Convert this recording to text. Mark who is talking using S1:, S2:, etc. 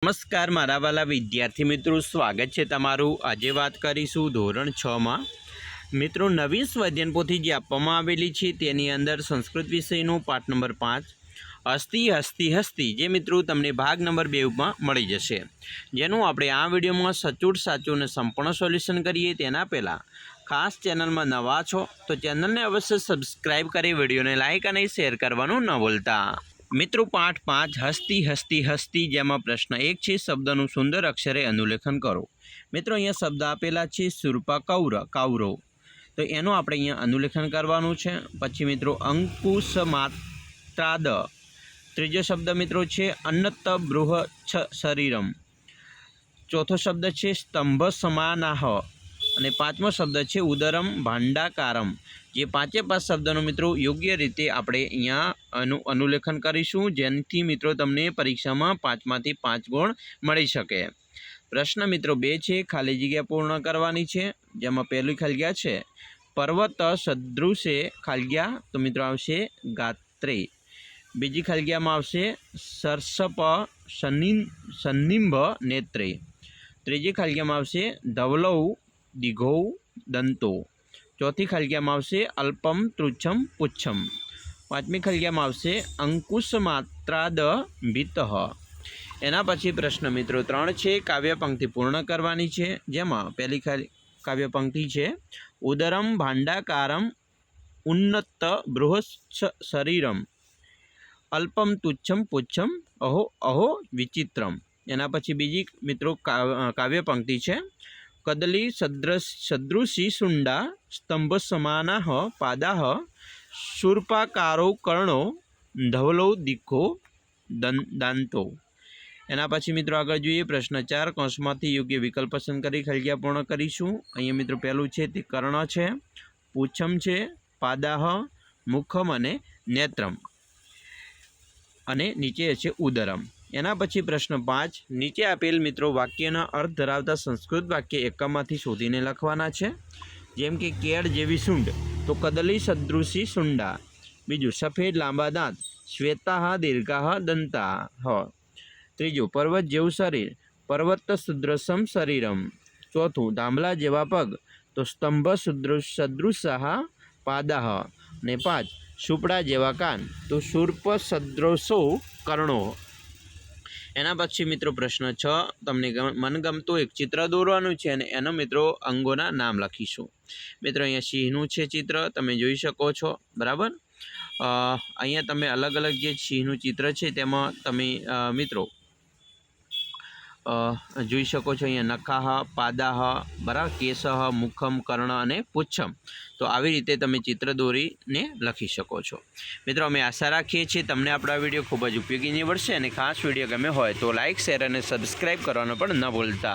S1: नमस्कार मारा वाला विद्यार्थी मित्रों, स्वागत है तमारू। आजे बात करीशू धोरण 6 में मित्रों नवीन स्वाध्यायन पोथी जे आपवामां आवेली छे तेनी अंदर संस्कृत विषयनो पाठ नंबर 5 हस्ती हस्ती हस्ती जे मित्रों तमने भाग नंबर 2 में मळी जशे, जेनुं आपणे आ विडियो में सचोट साचुं अने संपूर्ण सोल्यूशन करीए तेना पहेला खास चेनल में नवा छो तो चेनल ने अवश्य सब्सक्राइब करी विडियो ने लाइक और शेर करवानुं न भूलता। मित्रों पाठ 5 हस्ती हस्ती हस्ती जेमां प्रश्न 1 छे शब्दनुं सुंदर अक्षरे अनुलेखन करो। मित्रों अहींया शब्द आपेला छे सुरपा कावरो तो एनुं आपणे अहींया अनुलेखन करवानुं छे। पछी मित्रों अंकुश मात्राद, त्रीजो शब्द मित्रों छे अन्नत बृहच्छ शरीरम, चौथो शब्द छे स्तंभ समानाह અને પાંચમો શબ્દ છે ઉદરમ ભાંડાકારમ। જે પાંચે પાંચ શબ્દોનું મિત્રો યોગ્ય રીતે આપણે અહીંયા અનુલેખન કરીશું, જેનાથી મિત્રો તમને પરીક્ષામાં 5માંથી 5 ગુણ મળી શકે। પ્રશ્ન મિત્રો 2 છે, ખાલી જગ્યા પૂર્ણ કરવાની છે, જેમાં પહેલી ખાલી જગ્યા છે પર્વત સદૃશે ખાલી જગ્યા તો મિત્રો આવશે ગાત્રે। બીજી ખાલી જગ્યામાં આવશે સરસપ સન્નિંભ નેત્રે। ત્રીજી ખાલી જગ્યામાં આવશે ધવલૌ दिघौ दंतो। चौथी खलगिया में आवशे अल्पम तुच्छम पुच्छम। पांचमी खलगिया में आवशे अंकुश मात्राद भीतः। एना पछी प्रश्न मित्रों 3 छे, काव्य पंक्ति पूर्ण करवानी छे, जेमां पहली काव्य पंक्ति छे उदरम भांडाकारम उन्नत बृहच्छ शरीरम अल्पम तुच्छम पुच्छम अहो अहो विचित्रम। एना पछी बीजी मित्रों काव्य पंक्ति छे कदली सदृशी शुंडा स्तंभ समानाः पादाः शूर्पाकारो कर्णो धवलो दिखो दांतो। एना पछी मित्रों आगळ जोईए प्रश्न 4 कौंसमांथी योग्य विकल्प पसंद करी खलगिया पूर्ण करीशुं। अहींया मित्रों पहेलुं छे ते कर्ण छे, पूछम छे, पादाः, मुखम अने नेत्रम अने नीचे छे उदरम। एना पछी प्रश्न 5 नीचे आपेल मित्रों वाक्यना अर्थ धरावता संस्कृत वाक्य एकममांथी शोधीने लखवाना छे। जेम के केड़ जेवी सूंड तो कदली सदृशी सूंडा। बीजू सफेद लांबा दांत श्वेताः दीर्घाः दंताः। त्रीजू पर्वत जेवुं शरीर पर्वत सदृशम शरीरम। चौथुं धांभला जेवा पग तो स्तंभ सदृशाः पादाः। ने 5 सूपड़ा जेवा कान तो शूर्प सदृशो कर्णो। एना पछी मित्रों प्रश्न 6 तमने मनगमतुं एक चित्र दोरवानुं छे अने एना मित्रों अंगोना नाम लखीशुं। मित्रों अहींया सिंहनुं छे चित्र तमे जोई शको छो, बराबर। अहींया तमे अलग अलग जे सिंहनुं चित्र छे तेमां तमे मित्रों जोई शको छो। अहींया नखाः, पादाः, बराबर, केशः, मुखम, कर्ण अने पुच्छम। तो આવી રીતે તમે चित्र દોરીને લખી શકો છો। મિત્રો અમે આશા રાખીએ છીએ તમને આપણો આ વિડીયો ખૂબ જ ઉપયોગી નીવડશે અને ખાસ વિડીયો ગમે હોય તો લાઇક, શેર અને સબસ્ક્રાઇબ કરવાનું પણ ન ભૂલતા।